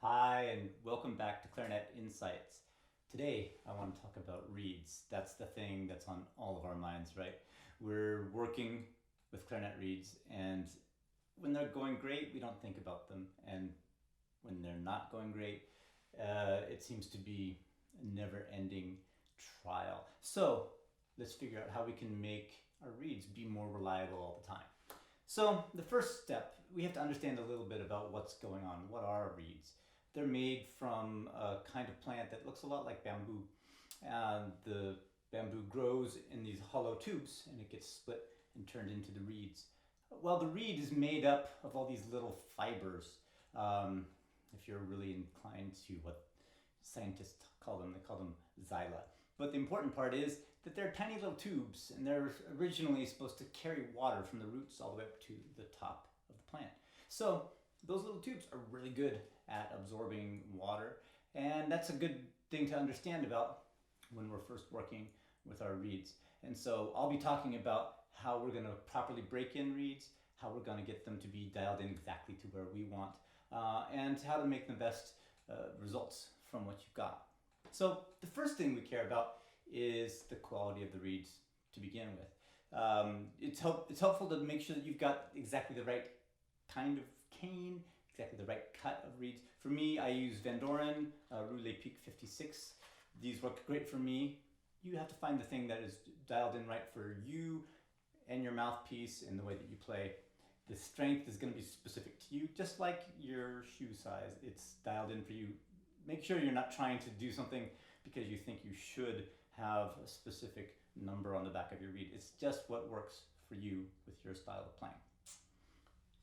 Hi, and welcome back to Clarinet Insights. Today, I want to talk about reeds. That's the thing that's on all of our minds, right? We're working with clarinet reeds, and when they're going great, we don't think about them. And when they're not going great, it seems to be a never-ending trial. So, let's figure out how we can make our reeds be more reliable all the time. So, the first step, we have to understand a little bit about what's going on. What are reeds? They're made from a kind of plant that looks a lot like bamboo. And the bamboo grows in these hollow tubes and it gets split and turned into the reeds. Well, the reed is made up of all these little fibers. If you're really inclined to what scientists call them, they call them xyla. But the important part is that they're tiny little tubes, and they're originally supposed to carry water from the roots all the way up to the top of the plant. So those little tubes are really good at absorbing water, and that's a good thing to understand about when we're first working with our reeds. And so I'll be talking about how we're going to properly break in reeds, how we're going to get them to be dialed in exactly to where we want, and how to make the best results from what you've got. So the first thing we care about is the quality of the reeds to begin with. It's helpful to make sure that you've got exactly the right kind of cane, exactly the right cut of reeds. For me, I use Van Doren Roulet Peak 56. These work great for me. You have to find the thing that is dialed in right for you and your mouthpiece and the way that you play. The strength is going to be specific to you, just like your shoe size. It's dialed in for you. Make sure you're not trying to do something because you think you should have a specific number on the back of your reed. It's just what works for you with your style of playing.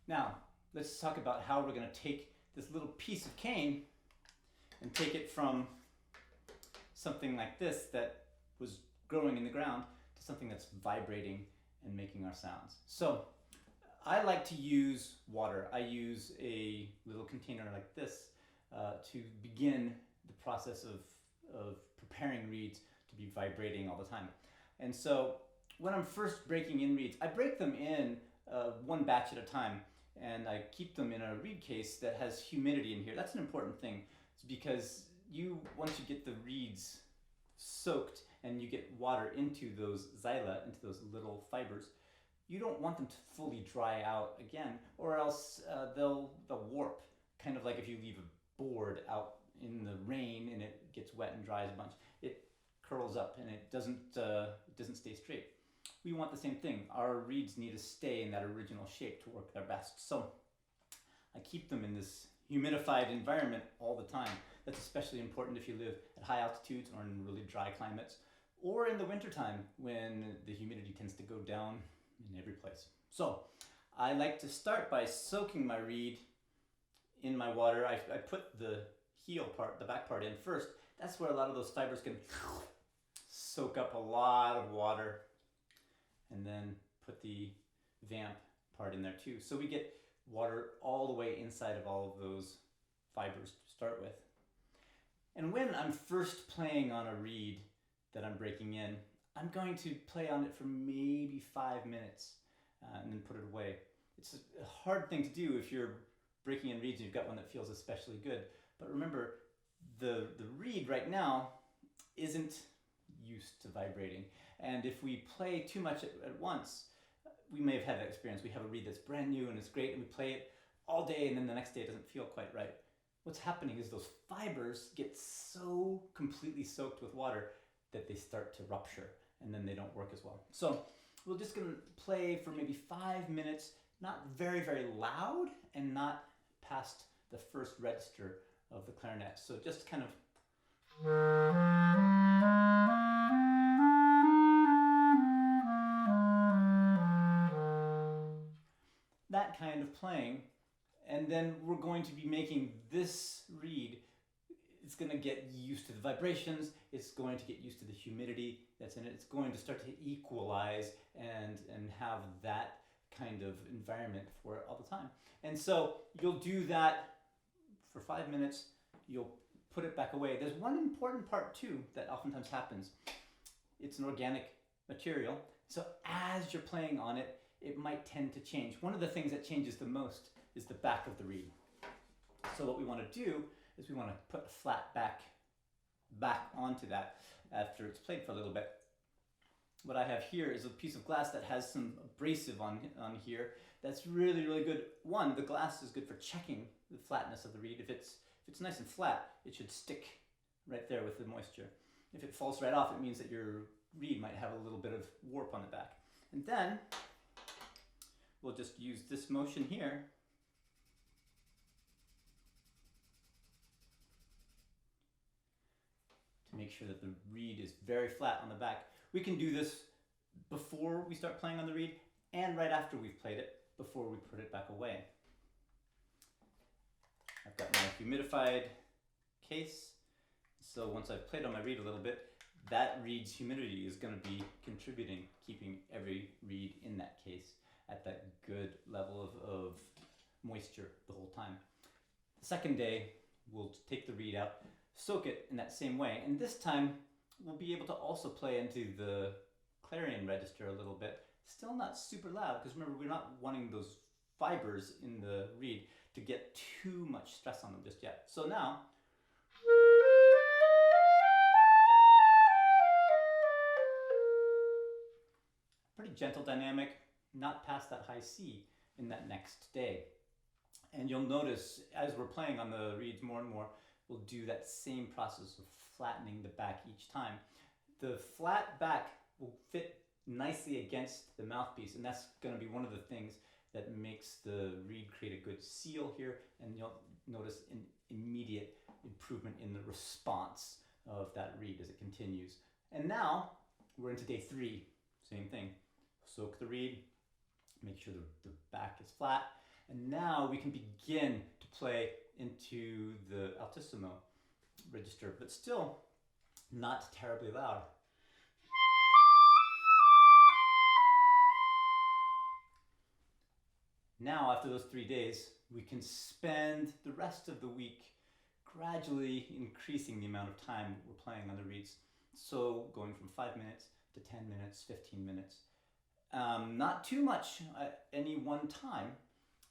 Now, let's talk about how we're going to take this little piece of cane and take it from something like this that was growing in the ground to something that's vibrating and making our sounds. So I like to use water. I use a little container like this to begin the process of preparing reeds to be vibrating all the time. And so when I'm first breaking in reeds, I break them in one batch at a time, and I keep them in a reed case that has humidity in here. That's an important thing. It's because once you get the reeds soaked and you get water into those xyla, into those little fibers, you don't want them to fully dry out again, or else they'll warp. Kind of like if you leave a board out in the rain and it gets wet and dries a bunch, it curls up and it doesn't stay straight. We want the same thing. Our reeds need to stay in that original shape to work their best. So I keep them in this humidified environment all the time. That's especially important if you live at high altitudes or in really dry climates, or in the wintertime when the humidity tends to go down in every place. So I like to start by soaking my reed in my water. I put the heel part, the back part in first. That's where a lot of those fibers can soak up a lot of water, and then put the vamp part in there too. So we get water all the way inside of all of those fibers to start with. And when I'm first playing on a reed that I'm breaking in, I'm going to play on it for maybe 5 minutes and then put it away. It's a hard thing to do if you're breaking in reeds and you've got one that feels especially good. But remember, the reed right now isn't used to vibrating. And if we play too much at once, we may have had that experience. We have a reed that's brand new and it's great, and we play it all day, and then the next day it doesn't feel quite right. What's happening is those fibers get so completely soaked with water that they start to rupture, and then they don't work as well. So we're just going to play for maybe 5 minutes, not very, very loud, and not past the first register of the clarinet. So just kind of that kind of playing, and then we're going to be making this reed, it's going to get used to the vibrations, it's going to get used to the humidity that's in it, it's going to start to equalize and have that kind of environment for it all the time. And so you'll do that for 5 minutes, you'll put it back away. There's one important part too that oftentimes happens. It's an organic material, so as you're playing on it, it might tend to change. One of the things that changes the most is the back of the reed. So what we want to do is we want to put a flat back onto that after it's played for a little bit. What I have here is a piece of glass that has some abrasive on here. That's really, really good. One, the glass is good for checking the flatness of the reed. If it's nice and flat, it should stick right there with the moisture. If it falls right off, it means that your reed might have a little bit of warp on the back. And then we'll just use this motion here to make sure that the reed is very flat on the back. We can do this before we start playing on the reed and right after we've played it, before we put it back away. I've got my humidified case. So once I've played on my reed a little bit, that reed's humidity is going to be contributing, keeping every reed in that case at that good level of moisture the whole time. The second day, we'll take the reed out, soak it in that same way, and this time we'll be able to also play into the clarion register a little bit. Still not super loud, because remember, we're not wanting those fibers in the reed to get too much stress on them just yet. So now, pretty gentle dynamic, not past that high C in that next day. And you'll notice as we're playing on the reeds more and more, we'll do that same process of flattening the back each time. The flat back will fit nicely against the mouthpiece, and that's going to be one of the things that makes the reed create a good seal here, and you'll notice an immediate improvement in the response of that reed as it continues. And now we're into day 3. Same thing. Soak the reed, make sure the back is flat, and now we can begin to play into the altissimo register, but still not terribly loud. Now, after those 3 days, we can spend the rest of the week gradually increasing the amount of time we're playing on the reeds. So going from 5 minutes to 10 minutes, 15 minutes. Not too much at any one time.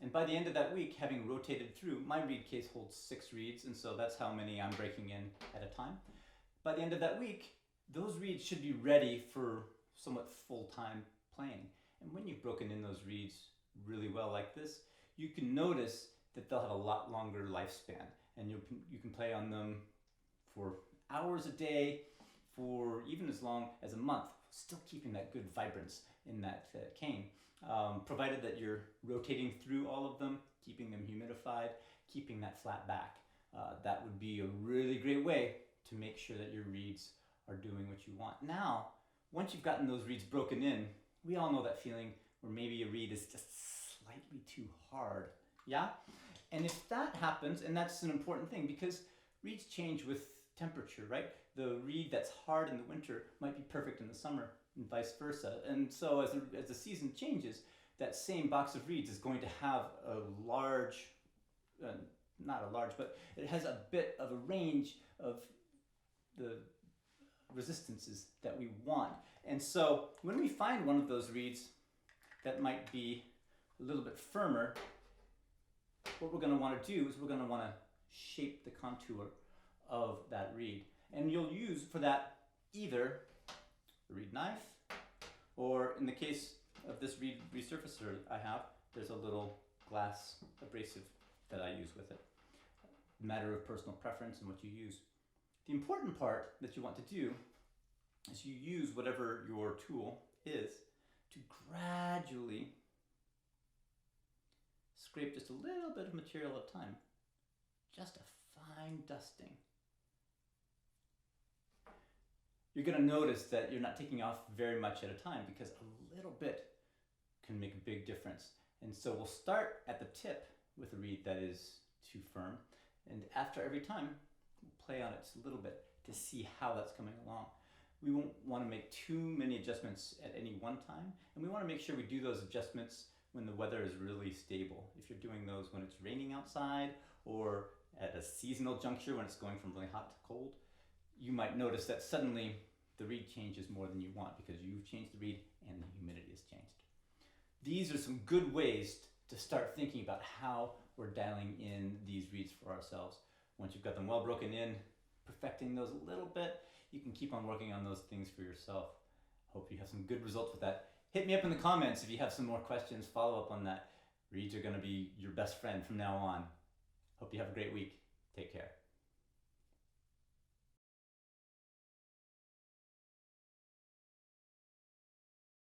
And by the end of that week, having rotated through, my reed case holds 6 reeds, and so that's how many I'm breaking in at a time. By the end of that week, those reeds should be ready for somewhat full-time playing. And when you've broken in those reeds really well like this, you can notice that they'll have a lot longer lifespan, and you can play on them for hours a day, for even as long as a month, still keeping that good vibrance in that cane, provided that you're rotating through all of them, keeping them humidified, keeping that flat back. That would be a really great way to make sure that your reeds are doing what you want. Now, once you've gotten those reeds broken in, we all know that feeling where maybe a reed is just slightly too hard, yeah? And if that happens, and that's an important thing because reeds change with temperature, right? The reed that's hard in the winter might be perfect in the summer and vice versa. And so as the season changes, that same box of reeds is going to have a large, not a large, but it has a bit of a range of the resistances that we want. And so when we find one of those reeds that might be a little bit firmer, what we're going to want to do is we're going to want to shape the contour of that reed. And you'll use for that either a reed knife, or in the case of this reed resurfacer I have, there's a little glass abrasive that I use with it. Matter of personal preference and what you use. The important part that you want to do is you use whatever your tool is to gradually scrape just a little bit of material at a time. Just a fine dusting. You're going to notice that you're not taking off very much at a time because a little bit can make a big difference. And so we'll start at the tip with a reed that is too firm, and after every time, we'll play on it just a little bit to see how that's coming along. We won't want to make too many adjustments at any one time, and we want to make sure we do those adjustments when the weather is really stable. If you're doing those when it's raining outside or at a seasonal juncture when it's going from really hot to cold, you might notice that suddenly the reed changes more than you want because you've changed the reed and the humidity has changed. These are some good ways to start thinking about how we're dialing in these reeds for ourselves. Once you've got them well broken in, perfecting those a little bit, you can keep on working on those things for yourself. Hope you have some good results with that. Hit me up in the comments if you have some more questions, follow up on that. Reeds are going to be your best friend from now on. Hope you have a great week. Take care.